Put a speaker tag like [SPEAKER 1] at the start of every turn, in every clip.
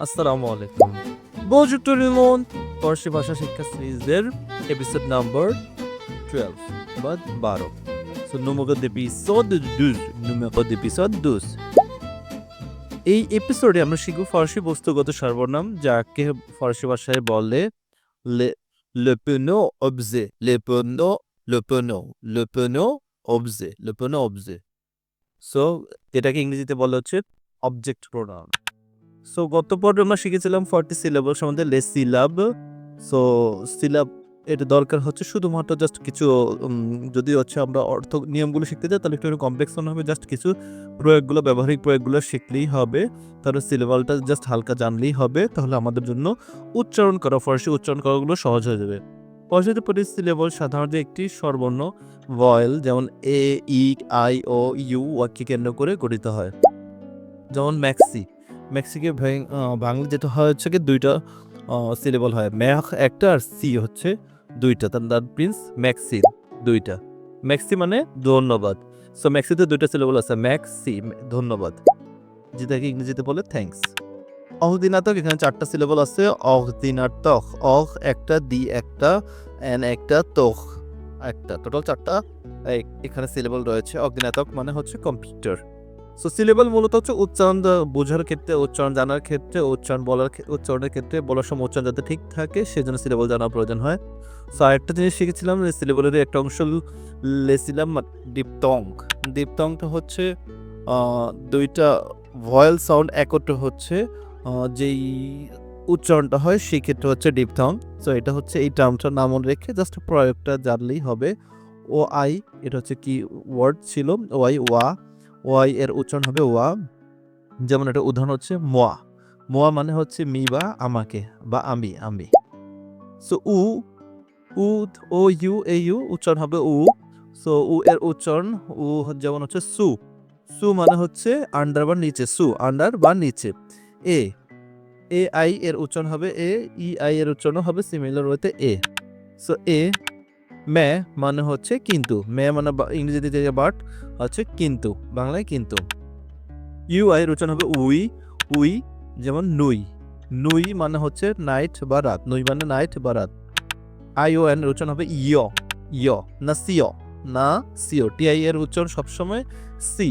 [SPEAKER 1] আসসালামু আলাইকুম। Bonjour tout le monde! ফরাসি ভাষা শিক্ষা সিরিজের এপিসোড নাম্বার 12 বা 12 so numéro d'épisode 12 numéro d'épisode 12 এই এপিসোডে আমরা শিখব ফরাসি বস্তুগত সর্বনাম যাকে ফরাসি ভাষায় বলে le pronom objet le pronom objet so এটাকে ইংরেজিতে বলা হচ্ছে অবজেক্ট প্রোনাউন। সো গত পর্বে আমরা শিখেছিলাম 40 সিলেবল সম্বন্ধে লেস সিলাব। সো সিলাব এটা দরকার হচ্ছে শুধুমাত্র জাস্ট কিছু যদি হচ্ছে আমরা অর্থ নিয়মগুলো শিখতে যাই তাহলে একটু কমপ্লেক্স মনে হবে। জাস্ট কিছু প্রয়োগগুলো ব্যবহারিক প্রয়োগগুলো শিখলেই হবে, তাহলে সিলেবলটা জাস্ট হালকা জানলেই হবে, তাহলে আমাদের জন্য উচ্চারণ করা ফরাসি উচ্চারণ করাগুলো সহজ হয়ে যাবে। ফরাসিতে প্রতি সিলেবল সাধারণত একটি স্বরবর্ণ ভয়েল যেমন এ ই আই ও ইউ ওয়াক্যে কেন্দ্র করে গঠিত হয়। যেমন ম্যাক্সিকে বাংলা যেটা হয় হচ্ছে কি দুইটা সিলেবল হয়, ম্যাখ একটা আর সি হচ্ছে দুইটা, তার প্রিন্স ম্যাক্সি দুইটা। ম্যাক্সি মানে ধন্যবাদ। সো ম্যাক্সিতে দুইটা সিলেবল আছে, ম্যাক্সি ধন্যবাদ, যেটাকে ইংরেজিতে বলে থ্যাঙ্কস। অহদিনাতক এখানে 4টা সিলেবল আছে। অহদিনাতক, অহ একটা, দি একটা, এন একটা, তোখ একটা, টোটাল 4টা এখানে সিলেবল রয়েছে। অহদিনাতক মানে হচ্ছে কম্পিউটার। সো সিলেবল মূলত হচ্ছে উচ্চারণ বোঝার ক্ষেত্রে, উচ্চারণ জানার ক্ষেত্রে, উচ্চারণের ক্ষেত্রে বলার সময় উচ্চারণ যাতে ঠিক থাকে সেজন্য সিলেবল জানার প্রয়োজন হয়। সো আরেকটা জিনিস শিখেছিলাম সিলেবলের একটা অংশ লেছিলাম ডিপথং। ডিপথংটা হচ্ছে দুইটা ভয়েল সাউন্ড একত্র হচ্ছে যেই উচ্চারণটা হয় সেই ক্ষেত্রে হচ্ছে ডিপথং। সো এটা হচ্ছে এই টার্মটার নাম রেখে জাস্ট প্রয়োগটা জানলেই হবে। ও আই এটা হচ্ছে কি ওয়ার্ড ছিল, ও আই ওয়া, ওয়াই এর উচ্চারণ হবে ওয়া। যেমন একটা উদাহরণ হচ্ছে মোয়া, মোয়া মানে হচ্ছে মি বা আমাকে বা আমি। সো উ উ ও ইউ এ ইউ উচ্চারণ হবে উ। সো উ এর উচ্চারণ যেমন হচ্ছে সু, সু মানে হচ্ছে আন্ডার বা নিচে, সু আন্ডার বা নিচে। এ এ আই এর উচ্চারণ হবে এ, ই আই এর উচ্চারণ হবে সিমিলার ওয়েতে এ। সো এ মে মানে হচ্ছে কিন্তু, মে মানে ইংরেজিতে যে বাট হচ্ছে কিন্তু, বাংলায় কিন্তু। ইউ আই এর উচ্চারণ হবে উই, উই যেমন নুই, নুই মানে হচ্ছে নাইট বা রাত, নুই মানে নাইট বা রাত। আই ও এন এর উচ্চারণ হবে ইয়, ইয় না সিও, না সিও। টি আই এর উচ্চারণ সবসময় সি,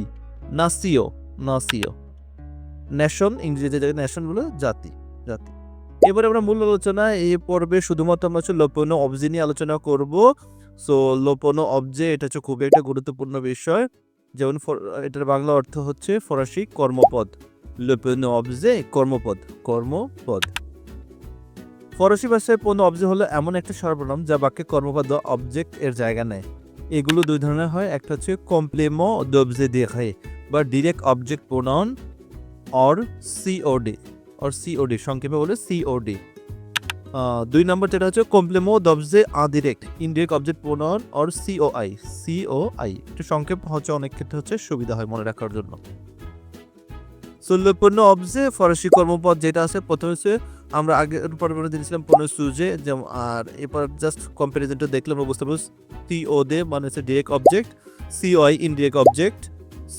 [SPEAKER 1] না সিও, না সিও। নেশন ইংরেজিতে যে নেশন বলে জাতি, জাতি। এবারে আমরা মূল আলোচনা এই পর্বে শুধুমাত্র আমরা হচ্ছে লোপন অবজে নিয়ে আলোচনা করব। সো লোপন অবজে এটা হচ্ছে খুবই একটা গুরুত্বপূর্ণ বিষয়। যেমন এটার বাংলা অর্থ হচ্ছে ফরাসি কর্মপদ, লোপন অবজে কর্মপদ, কর্মপদ। ফরাসি ভাষায় পণ্য অবজে হলো এমন একটা সর্বনাম যা বাক্যে কর্মপদ বা অবজেক্ট এর জায়গা নেয়। এগুলো দুই ধরনের হয়, একটা হচ্ছে কমপ্লেমো d'objet direct বা direct object pronoun or COD, or COD সংক্ষেপে বলে সিওডি। 2 নম্বর যেটা হচ্ছে কমপ্লেমো d'objet indirect, indirect object pronoun or COI, COI একটু সংক্ষেপ হচ্ছে অনেক ক্ষেত্রে হচ্ছে সুবিধা হয় মনে রাখার জন্য। সো le pronom objet ফরাসি কর্মপদ যেটা আছে প্রথমে হচ্ছে আমরা আগে পরে দিয়েছিলাম pronom sujet, যেমন আর এবার জাস্ট কম্পারিজনটা দেখলে আমরা বুঝতে পারবো সিওডি মানে হচ্ছে direct object, COI indirect object.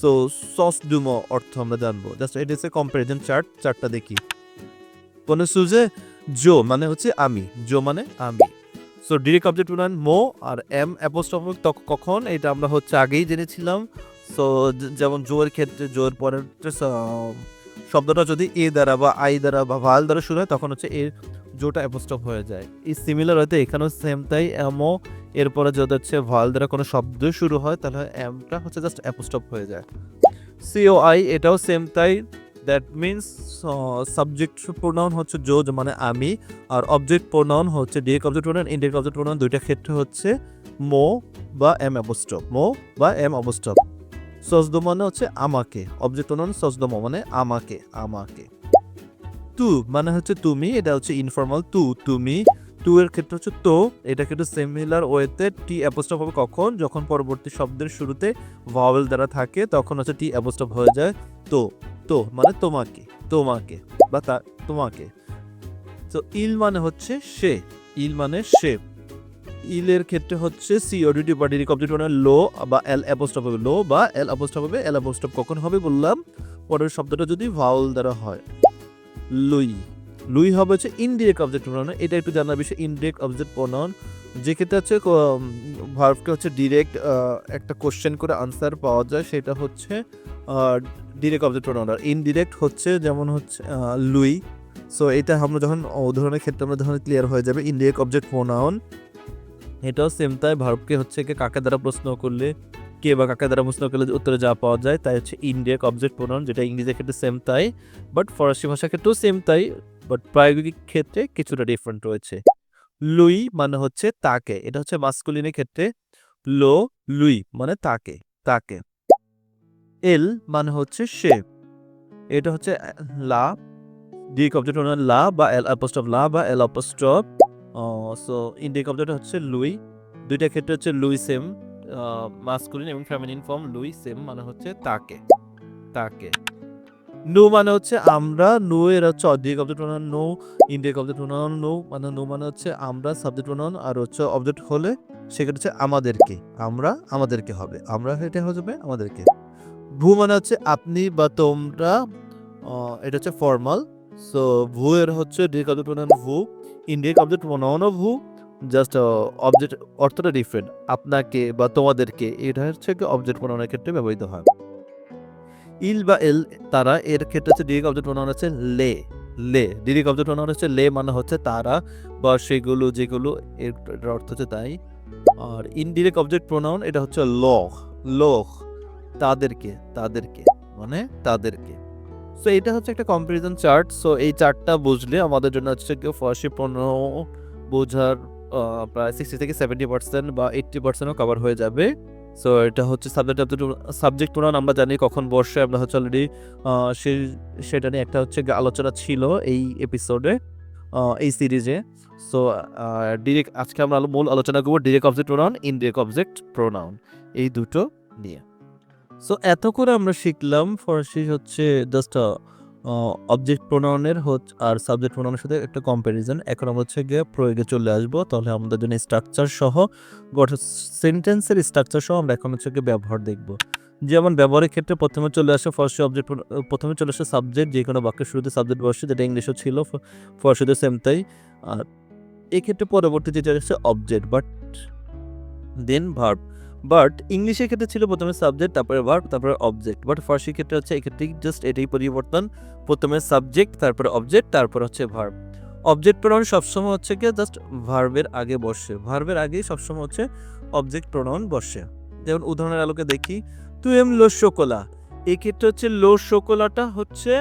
[SPEAKER 1] So সস ডুমো অর্থ আমরা জানবো, জাস্ট এটা হচ্ছে কম্পারিজন চার্টটা দেখি। pronom sujet জো মানে হচ্ছে আমি, জো মানে আমি। সো ডিরেক্ট অবজেক্ট প্রোনাউন মো আর এম অ্যাপোস্ট্রফি কখন এটা আমরা হচ্ছে আগেই জেনেছিলাম। সো যেমন জোয়ের ক্ষেত্রে জোয়ের পরের শব্দটা যদি এ দ্বারা বা আই দ্বারা বা ভাল দ্বারা শুরু হয় তখন হচ্ছে এর জোটা অ্যাপোস্ট্রফ হয়ে যায়। এই সিমিলার হয়তো এখানেও সেম তাই, এমও এরপরে যদি হচ্ছে ভাল দ্বারা কোনো শব্দ শুরু হয় তাহলে এমটা হচ্ছে জাস্ট অ্যাপোস্ট্রফ হয়ে যায়। সিওআই এটাও সেম তাই, দ্যাট মিনস সাবজেক্ট প্রোনাউন হচ্ছে জো মানে আমি, আর অবজেক্ট প্রোনাউন হচ্ছে direct object pronoun indirect object pronoun দুইটা ক্ষেত্রে হচ্ছে মো বা এম অ্যাপোস্ট্রফ, মো বা এম অ্যাপোস্ট্রফ। সজদো মানে হচ্ছে আমাকে, অবজেক্ট প্রোনাউন সজদমো মানে আমাকে, আমাকে। তু মানে হচ্ছে তুমি, এটা হচ্ছে ইনফর্মাল তু, তুমি। টু এর ক্ষেত্রে হচ্ছে তো, এটা কিন্তু সিমিলার ওয়েতে টি অ্যাপোস্ট্রফ হবে কখন, যখন পরবর্তী শব্দের শুরুতে ভাওয়েল দ্বারা থাকে তখন হচ্ছে টি অ্যাপোস্ট্রফ হয়ে যায়। তো, তো মানে তোমাকে, তোমাকে বা তোমাকে। তো ইল মানে হচ্ছে সে, ইল মানে সে। ইলের ক্ষেত্রে হচ্ছে সিওডিটি বা ডিরেক্ট অবজেক্ট মানে লো বা এল অ্যাপোস্ট্রফ হবে, লো বা এল অ্যাপোস্ট্রফ হবে। এল অ্যাপোস্ট্রফ কখন হবে বললাম, পরের শব্দটা যদি ভাওয়েল দ্বারা হয়। লুই। লুই হবে হচ্ছে ইনডিরেক্ট অবজেক্ট প্রোনাউন। এটা একটু জানার বিষয়, ইনডিরেক্ট অবজেক্ট প্রোনাউন যেক্ষেত্রে হচ্ছে ভার্বকে হচ্ছে ডিরেক্ট একটা কোশ্চেন করে আনসার পাওয়া যায়, সেটা হচ্ছে ডিরেক্ট অবজেক্ট প্রোনাউন। আর ইনডিরেক্ট হচ্ছে যেমন হচ্ছে লুই। সো এটা আমরা যখন উদাহরণের ক্ষেত্রে আমরা যখন ক্লিয়ার হয়ে যাবে ইনডিরেক্ট অবজেক্ট প্রোনাউন, এটাও সেম তাই। ভার্বকে হচ্ছে কাকে দ্বারা প্রশ্ন করলে, কে বা কাকে দ্বারা প্রশ্ন করলে উত্তরে যা পাওয়া যায় তাই হচ্ছে ইনডিরেক্ট অবজেক্ট প্রোনাউন, যেটা ইংরেজির ক্ষেত্রে সেম তাই, বাট ফরাসি ভাষার ক্ষেত্রেও সেম তাই, বাট প্রায়োগিক ক্ষেত্রে কিছুটা ডিফারেন্ট রয়েছে। লুই মানে হচ্ছে তাকে, এটা হচ্ছে মাস্কুলিনের ক্ষেত্রে লো লুই মানে তাকে, তাকে। এল মানে হচ্ছে সে, এটা হচ্ছে লা, ডিরেক্ট অবজেক্ট প্রোনাউন লা বা এল অ্যাপোস্ট্রফ লা বা এল অ্যাপোস্ট্রফ। সো ইনডিরেক্ট অবজেক্ট হচ্ছে লুই, দুইটা ক্ষেত্রে হচ্ছে লুই সেম, মাস্কুলিন এবং ফেমিনিন ফর্ম লুই সেম মানে হচ্ছে তাকে, তাকে। নো মানে হচ্ছে আমরা, নো এর হচ্ছে ডিরেক্ট অবজেক্ট প্রোনাউন নো, ইনডিরেক্ট অবজেক্ট প্রোনাউন নো, মানে নো মানে হচ্ছে আমরা সাবজেক্ট প্রোনাউন, আর হচ্ছে অবজেক্ট হলে সেক্ষেত্রে হচ্ছে আমাদেরকে, আমরা আমাদেরকে হবে, আমরা এটা হয়ে যাবে আমাদেরকে। ভু মানে হচ্ছে আপনি বা তোমরা, এটা হচ্ছে ফর্মাল। সো ভু এর হচ্ছে ডিরেক্ট অবজেক্ট প্রোনাউন ভু, ইনডিরেক্ট অবজেক্ট প্রোনাউনও ভু, জাস্ট অবজেক্ট অর্থটা ডিফারেন্ট, আপনাকে বা তোমাদেরকে, এটা হচ্ছে অবজেক্ট প্রোনাউনের ক্ষেত্রে ব্যবহৃত হয়। ইল বা এল তারা, এর ক্ষেত্রে হচ্ছে ডিরেক্ট অবজেক্ট প্রোনাউন হচ্ছে লে, লে, ডিরেক্ট অবজেক্ট প্রোনাউন হচ্ছে লে মানে হচ্ছে তারা বা সেগুলো যেগুলো, এর অর্থ হচ্ছে তাই। আর ইনডিরেক্ট অবজেক্ট প্রোনাউন এটা হচ্ছে লোহ, লোহ, তাদেরকে, তাদেরকে মানে তাদেরকে। সো এটা হচ্ছে একটা কম্পারিজন চার্ট। সো এই চার্টটা বুঝলে আমাদের জন্য হচ্ছে ফরাসি প্রোনাউন বোঝার প্রায় 60 থেকে 70% বা 80%ও কভার হয়ে যাবে। সো এটা হচ্ছে সাবজেক্ট প্রোনাউন আমরা জানি কখন বসে, আমরা হচ্ছে অলরেডি সেটা নিয়ে একটা হচ্ছে আলোচনা ছিল এই এপিসোডে, এই সিরিজে। সো ডিরেক্ট আজকে আমরা মূল আলোচনা করবো direct object pronoun, indirect object pronoun, এই দুটো নিয়ে। সো এত করে আমরা শিখলাম ফরাসি হচ্ছে জাস্ট অবজেক্ট প্রোনাউনের আর সাবজেক্ট প্রোনাউনের সাথে একটা কম্প্যারিজন। এখন আমরা হচ্ছে গিয়ে প্রয়োগে চলে আসবো, তাহলে আমাদের জন্য স্ট্রাকচার সহ সেন্টেন্সের স্ট্রাকচার সহ আমরা এখন হচ্ছে গিয়ে ব্যবহার দেখব। যেমন ব্যবহারের ক্ষেত্রে প্রথমে চলে আসে ফরাসি অবজেক্ট, প্রথমে চলে আসে সাবজেক্ট, যে কোনো বাক্যের শুরুতে সাবজেক্ট বসে, যেটা ইংলিশও ছিল, ফরাসিতে সেম তাই। আর এক্ষেত্রে পরবর্তী যেটা আসছে object, but then verb. But ইংলিশের ক্ষেত্রে ছিল প্রথমে সাবজেক্ট, তারপরে ভার্ব, তারপরে অবজেক্ট। বাট ফার্সির ক্ষেত্রে হচ্ছে এক্ষেত্রে জাস্ট এটাই পরিবর্তন, প্রথমে সাবজেক্ট, তারপরে অবজেক্ট, তারপর হচ্ছে ভার্ব। অবজেক্ট প্রোনাউন সবসময় হচ্ছে কি জাস্ট ভার্বের আগে বসে, ভার্বের আগেই সবসময় হচ্ছে অবজেক্ট প্রোনাউন বসে। যেমন উদাহরণের আলোকে দেখি, তু এম লো শোকোলা, এই ক্ষেত্রে হচ্ছে লো শোকোলাটা হচ্ছে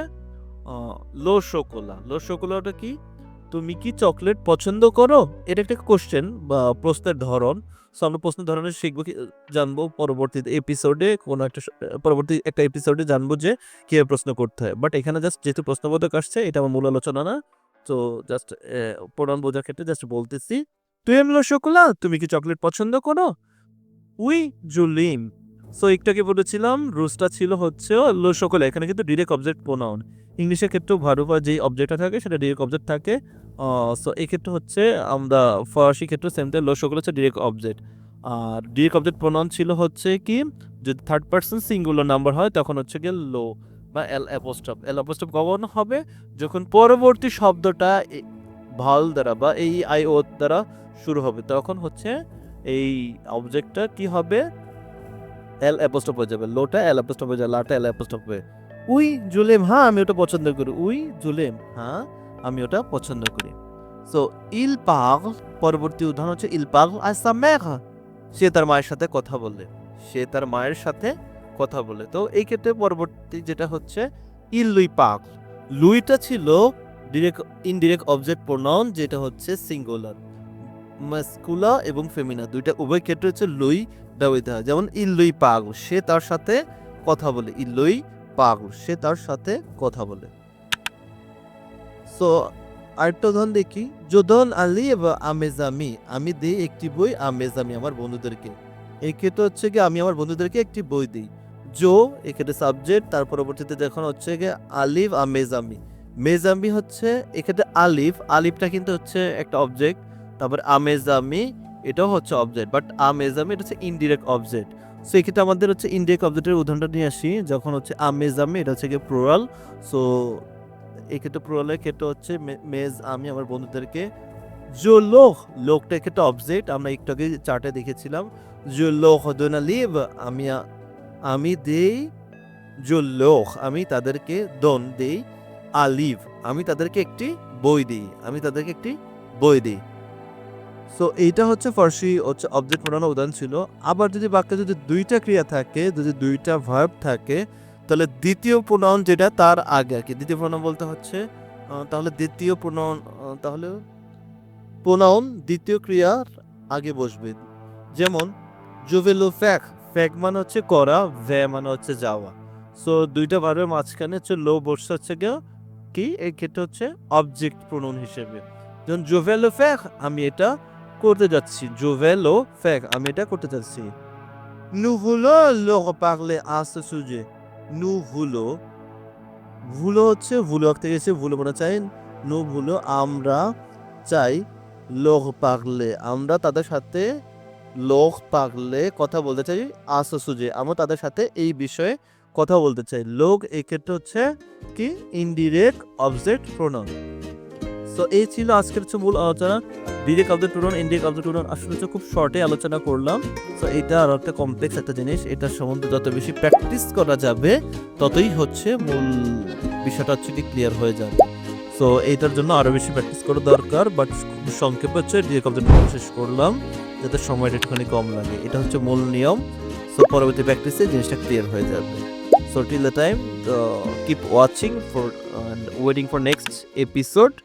[SPEAKER 1] লো শোকোলা, লো শোকোলাটা কি, তুমি কি চকলেট পছন্দ করো? এটা একটা কোশ্চেন বা প্রশ্নের ধরন। সো আমরা প্রশ্নের ধরনে শিখবো, জানবো পরবর্তী এপিসোডে, কোনো একটা পরবর্তী একটা এপিসোডে জানবো যে কিভাবে প্রশ্ন করতে হয়। বাট এখানে জাস্ট যেহেতু প্রশ্নবোধক আসছে, এটা আমার মূল আলোচনা না, তো জাস্ট প্রোনাউন বোঝার ক্ষেত্রে জাস্ট বলতেছি, তুই এমলো শোকোলা, তুমি কি চকলেট পছন্দ করো? উই জুলিম। সো একটু আগে বলেছিলাম রুসটা ছিল হচ্ছে লো শোকোলা, এখানে কিন্তু ডিরেক্ট অবজেক্ট প্রোনাউন। ইংলিশের ক্ষেত্রেও ভার্ব যেই অবজেক্টটা থাকে সেটা ডিরেক্ট অবজেক্ট থাকে। সো এই ক্ষেত্রে হচ্ছে আমরা ফরাসি ক্ষেত্রে সেম টাইম লো শোকোলা হচ্ছে ডিরেক্ট অবজেক্ট। আর ডিরেক্ট অবজেক্ট প্রোনাউন ছিল হচ্ছে কি, যদি থার্ড পার্সন সিঙ্গুলার নাম্বার হয় তখন হচ্ছে গিয়ে লো বা এল অ্যাপোস্ট্রফ। এল অ্যাপোস্ট্রফ কখন হবে, যখন পরবর্তী শব্দটা ভাল দ্বারা বা এই আই ও দ্বারা শুরু হবে, তখন হচ্ছে এই অবজেক্টটা কি হবে, এল অ্যাপোস্ট্রফ হয়ে যাবে, লোটা এল অ্যাপোস্ট্রফ হয়ে যাবে, লাটা এল অ্যাপোস্ট্রফ হয়ে। উই জুলেম, হ্যাঁ আমি ওটা পছন্দ করি, উই জুলেম, হ্যাঁ আমি ওটা পছন্দ করি। সো ইল পাগল, পরবর্তী উদাহরণ হচ্ছে ইল পাগল আ সা মের, সে তার মায়ের সাথে কথা বলে, সে তার মায়ের সাথে কথা বলে। তো এই ক্ষেত্রে পরবর্তী যেটা হচ্ছে ইল লুই পাগল, লুইটা ছিল ডিরেক্ট ইনডিরেক্ট অবজেক্ট প্রোনাউন, যেটা হচ্ছে সিঙ্গুলার, মাস্কুলা এবং ফেমিনা দুইটা উভয় ক্ষেত্রে হচ্ছে লুই ব্যবহৃত হয়। যেমন ইল লুই পাগল, সে তার সাথে কথা বলে, ইল লুই পাগল, সে তার সাথে কথা বলে। সো আরেকটা উদাহরণ দেখি, জোদন আলী এবং আমেজামি, আমি দিই একটি বই আমেজামি আমার বন্ধুদেরকে। এই ক্ষেত্রে হচ্ছে কি আমি আমার বন্ধুদেরকে একটি বই দিই, জো এক্ষেত্রে সাবজেক্ট, তার পরবর্তীতে যখন হচ্ছে কি আলিফ আমেজামি, মেজামি হচ্ছে এক্ষেত্রে আলিফ, আলিফটা কিন্তু হচ্ছে একটা অবজেক্ট, তারপর আমেজামি এটাও হচ্ছে অবজেক্ট, বাট আমেজামি এটা হচ্ছে ইনডিরেক্ট অবজেক্ট। সো এক্ষেত্রে আমাদের হচ্ছে ইনডিরেক্ট অবজেক্টের উদাহরণটা নিয়ে আসি, যখন হচ্ছে আমেজামি এটা হচ্ছে কি প্লুরাল। সো এই ক্ষেত্রে প্লুরালের ক্ষেত্রে হচ্ছে মেজ আমি আমার বন্ধুদেরকে জো লোক, লোকটা ক্ষেত্রে অবজেক্ট, আমরা একটু আগে চার্টে দেখেছিলাম। জো লোক দোনা লিভ, আমি দেই, জো লোক আমি তাদেরকে দন দেই, লিভ আমি তাদেরকে একটি বই দিই, আমি তাদেরকে একটি বই দিই। সো এইটা হচ্ছে ফার্সি হচ্ছে অবজেক্ট প্রোনাউনের উদাহরণ ছিল। আবার যদি বাক্যে যদি দুইটা ক্রিয়া থাকে, যদি দুইটা ভার্ব থাকে, তাহলে দ্বিতীয় প্রোনাউন যেটা তার আগে আর কি, দ্বিতীয় প্রোনাউন বলতে হচ্ছে তাহলে দ্বিতীয় প্রোনাউন তাহলে প্রোনাউন দ্বিতীয় ক্রিয়ার আগে বসবে। যেমন জুভেলো ফ্যাক, ফ্যাক মানে হচ্ছে করা, ভ্যা মানে হচ্ছে যাওয়া। সো দুইটা ভার্বের মাঝখানে হচ্ছে লো বসছে হচ্ছে কি, এই ক্ষেত্রে হচ্ছে অবজেক্ট প্রোনাউন হিসেবে। যেমন জুভেলো ফ্যাক আমি এটা করতে যাচ্ছি, জুভেলো ফ্যাক আমি এটা করতে যাচ্ছি। Nous voulons leur parler à ce sujet. Nous voulons, ভুলো হচ্ছে ভুলক থেকে এসে ভুলো মনে চাই, নু ভুলো আমরা চাই, লোক পাগলে আমরা তাদের সাথে, লোক পাগলে কথা বলতে চাই, আসো সুজে আমরা তাদের সাথে এই বিষয়ে কথা বলতে চাই। লোক এই ক্ষেত্রে হচ্ছে কি ইনডিরেক্ট অবজেক্ট প্রোনাউন। সো এই ছিল আজকের হচ্ছে মূল আলোচনা। Direct object pronoun, indirect object pronoun আসলে হচ্ছে খুব শর্টে আলোচনা করলাম। সো এটা আরো একটা কমপ্লেক্স একটা জিনিস, এটার সম্বন্ধে যত বেশি প্র্যাকটিস করা যাবে ততই হচ্ছে মূল বিষয়টা হচ্ছে কি ক্লিয়ার হয়ে যাবে। সো এইটার জন্য আরো বেশি প্র্যাকটিস করা দরকার, বাট খুব সংক্ষেপে হচ্ছে ডিরেক্ট অবজেক্ট প্রোনাউন শেষ করলাম যাতে সময়টা একটুখানি কম লাগে। এটা হচ্ছে মূল নিয়ম। সো পরবর্তী প্র্যাকটিসে জিনিসটা ক্লিয়ার হয়ে যাবে। So till the time, keep watching for and waiting for next episode.